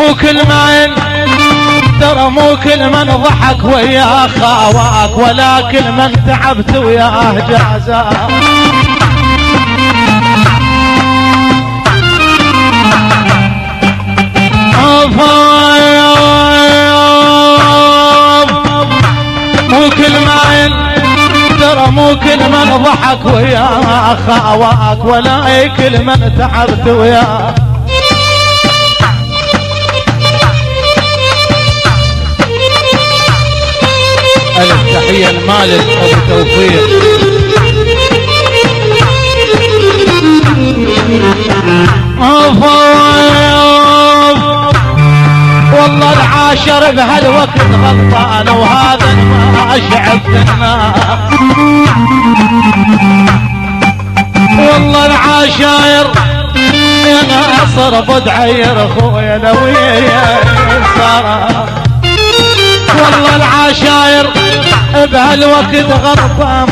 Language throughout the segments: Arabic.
مو كل من ترى مو كل من ضحك وياه خاواك، ولا كل من تعبت وياه جازاك. مو كل من ترى مو كل من ضحك وياه خاواك، ولا كل من تعبت وياه. ألف تحية المالك أبو توفيق. والله العاشر بهالوقت غلطان، وهذا ما شعبتنا. والله العاشر يا ناصر بدعير اخويا لويا صار. والله العاشر بهالوقت غلطان،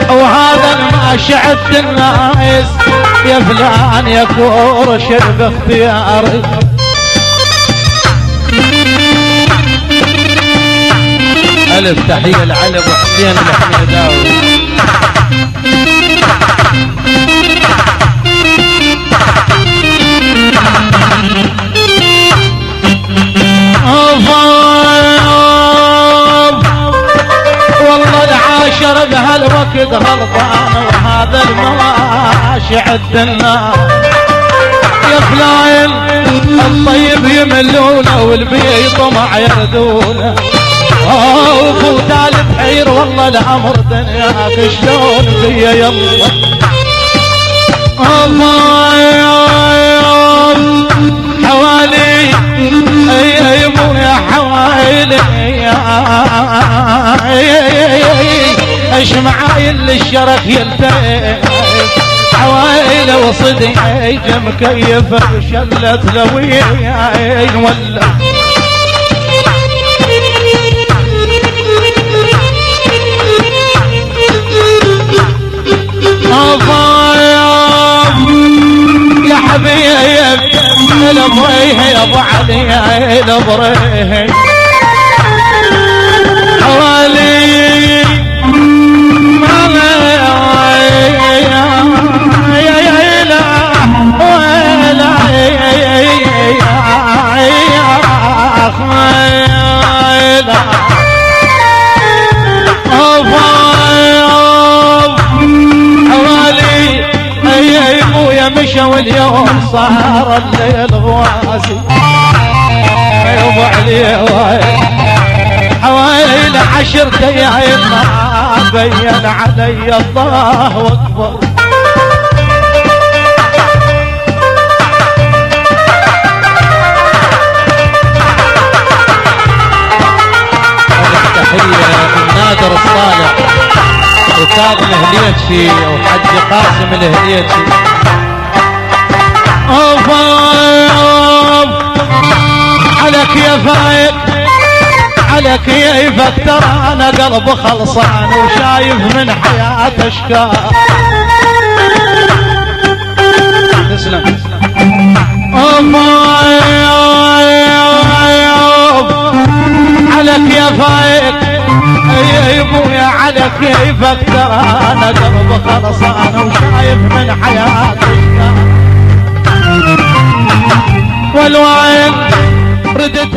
وهذا ما شعبت الناس. يا فلان يا كور شرب اختياري. ألف تحية لعلي ابو حسين الحميداوي. والله العاشر بهالوقت غلطان، وهذا المواشي عدنا. يا فلاين الطيب يملونه والبي طمع يردونه. وفوت البحير والله الامر دنياك شلون بيا يلا. حوالي اي مو يا حوالي ايش معايل الشرف يلتقي. حوالي وصدي مكيف شلت لويا ولا. يا حبيب الابريه يا ابو علي الابريه. حوالي واليوم صار الليل غوازي. يا ابو علي حوالي 10 ايام ما بين علي الله اكبر. تحية من نادر الصالح وكاظم الهليتشي وحج قاسم الهليتشي. عليك يا فايق عليك كيفك، ترى انا قلب خلصان وشايف من حياة اشكال. تسلم. عليك يا فايق يا ابويا عليك كيفك، ترى انا قلب خلصان وشايف من حياة اشكال. والوعد ردت